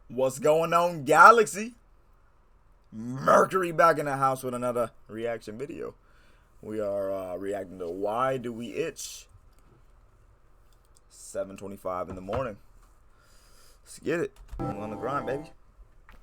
What's going on, Galaxy? Mercury back in the house with another reaction video. We are reacting to Why Do We Itch? 7:25 in the morning. Let's get it. I'm on the grind, baby.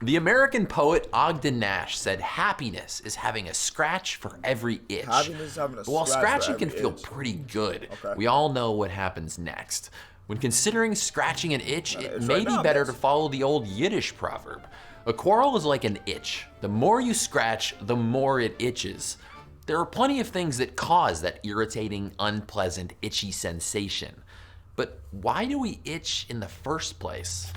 The American poet Ogden Nash said happiness is having a scratch for every itch. Happiness is having a While scratch scratching for can every feel itch. pretty good, Okay. we all know what happens next. When considering scratching an itch, it it's may right be now, better bitch. to follow the old Yiddish proverb. A quarrel is like an itch. The more you scratch, the more it itches. There are plenty of things that cause that irritating, unpleasant, itchy sensation. But why do we itch in the first place?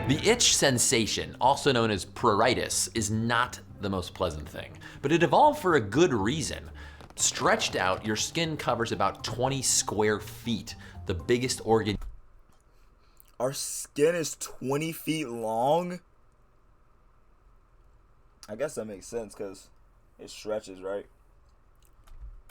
The itch sensation, also known as pruritus, is not the most pleasant thing, but it evolved for a good reason. Stretched out, your skin covers about 20 square feet, the biggest organ Our skin is 20 feet long. I guess that makes sense because it stretches, right?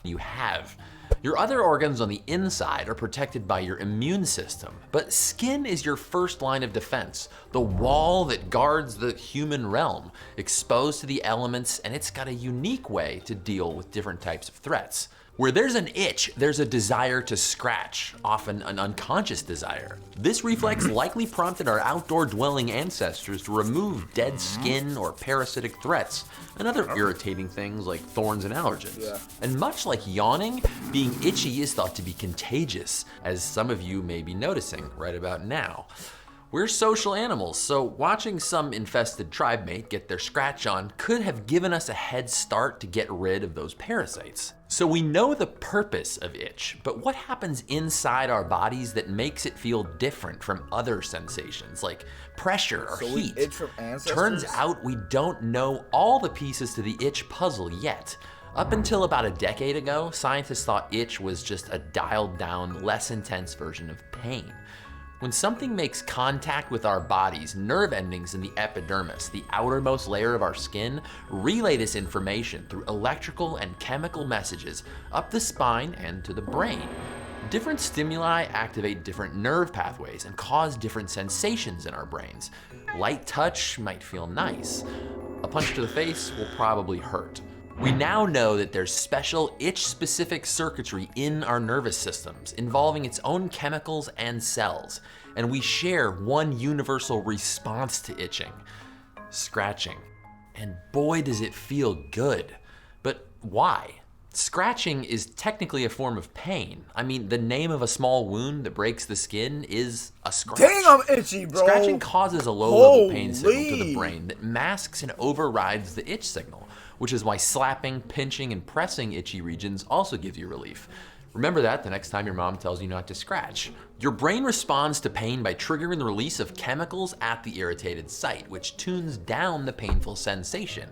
you have. Your other organs on the inside are protected by your immune system, but skin is your first line of defense, the wall that guards the human realm, exposed to the elements, and it's got a unique way to deal with different types of threats. Where there's an itch, there's a desire to scratch, often an unconscious desire. This reflex likely prompted our outdoor dwelling ancestors to remove dead skin or parasitic threats, and other irritating things like thorns and allergens. Yeah. And much like yawning, being itchy is thought to be contagious, as some of you may be noticing right about now. We're social animals, so watching some infested tribe mate get their scratch on could have given us a head start to get rid of those parasites. So we know the purpose of itch, but what happens inside our bodies that makes it feel different from other sensations like pressure or So we heat? itch from ancestors? Turns out we don't know all the pieces to the itch puzzle yet. Up until about a decade ago, scientists thought itch was just a dialed down, less intense version of pain. When something makes contact with our bodies, nerve endings in the epidermis, the outermost layer of our skin, relay this information through electrical and chemical messages up the spine and to the brain. Different stimuli activate different nerve pathways and cause different sensations in our brains. Light touch might feel nice. A punch to the face will probably hurt. We now know that there's special itch-specific circuitry in our nervous systems, involving its own chemicals and cells, and we share one universal response to itching: scratching. And boy, does it feel good. But why? Scratching is technically a form of pain. I mean, the name of a small wound that breaks the skin is a scratch. Dang, I'm itchy, bro. Scratching causes a low-level pain signal to the Holy. brain that masks and overrides the itch signal, which is why slapping, pinching, and pressing itchy regions also gives you relief. Remember that the next time your mom tells you not to scratch. Your brain responds to pain by triggering the release of chemicals at the irritated site, which tunes down the painful sensation.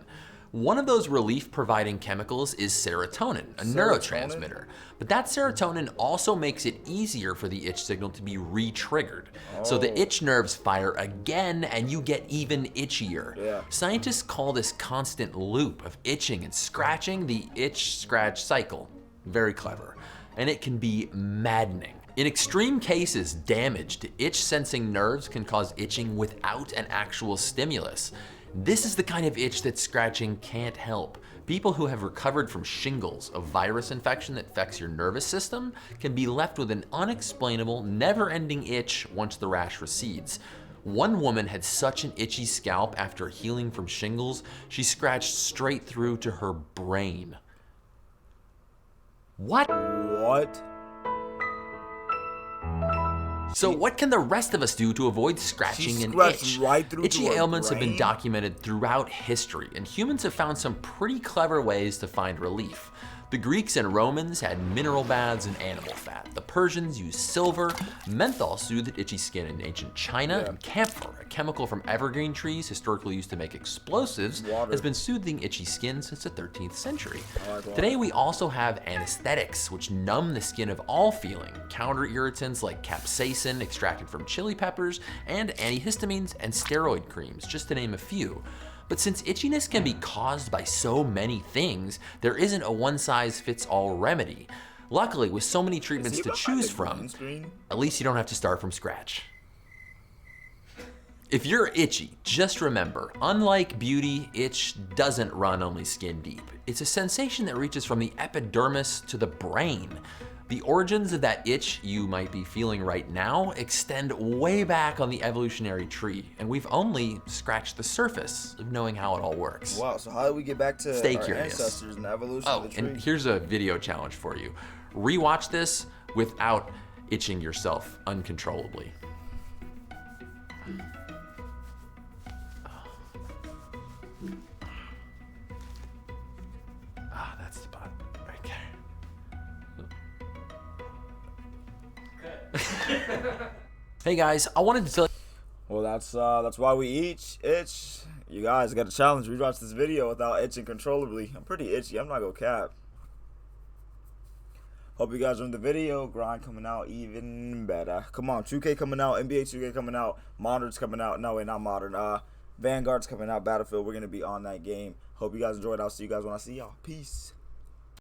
One of those relief-providing chemicals is serotonin, a neurotransmitter. But that serotonin also makes it easier for the itch signal to be re-triggered. So the itch nerves fire again and you get even itchier. Yeah. Scientists call this constant loop of itching and scratching the itch-scratch cycle. Very clever. And it can be maddening. In extreme cases, damage to itch-sensing nerves can cause itching without an actual stimulus. This is the kind of itch that scratching can't help. People who have recovered from shingles, a virus infection that affects your nervous system, can be left with an unexplainable, never-ending itch once the rash recedes. One woman had such an itchy scalp after healing from shingles, she scratched straight through to her brain. What? What? So what can the rest of us do to avoid scratching She and scratched itch? right through Itchy to her ailments have been brain? documented throughout history, and humans have found some pretty clever ways to find relief. The Greeks and Romans had mineral baths and animal fat. The Persians used silver. Menthol soothed itchy skin in ancient China. And camphor, a chemical from evergreen trees historically used to make explosives, Water. has been soothing itchy skin since the 13th century. I like water. Today we also have anesthetics, which numb the skin of all feeling, counter irritants like capsaicin extracted from chili peppers, and antihistamines and steroid creams, just to name a few. But since itchiness can be caused by so many things, there isn't a one-size-fits-all remedy. Luckily, with so many treatments See to about choose the from, green screen? at least you don't have to start from scratch. If you're itchy, just remember, unlike beauty, itch doesn't run only skin deep. It's a sensation that reaches from the epidermis to the brain. The origins of that itch you might be feeling right now extend way back on the evolutionary tree, and we've only scratched the surface of knowing how it all works. Wow, so how do we get back to Stay our curious. ancestors and the evolution Oh, of the tree? and here's a video challenge for you. Rewatch this without itching yourself uncontrollably. Ah, that's the spot right there. Hey guys, I wanted to tell you. Well, that's why we each itch. You guys got a challenge. Rewatch this video without itching controllably. I'm pretty itchy. I'm not gonna cap. Hope you guys enjoyed the video. Grind coming out even better. Come on, 2K coming out. NBA 2K coming out. Modern's coming out. No, wait, not Modern. Vanguard's coming out. Battlefield. We're gonna be on that game. Hope you guys enjoyed. I'll see you guys when I see y'all. Peace.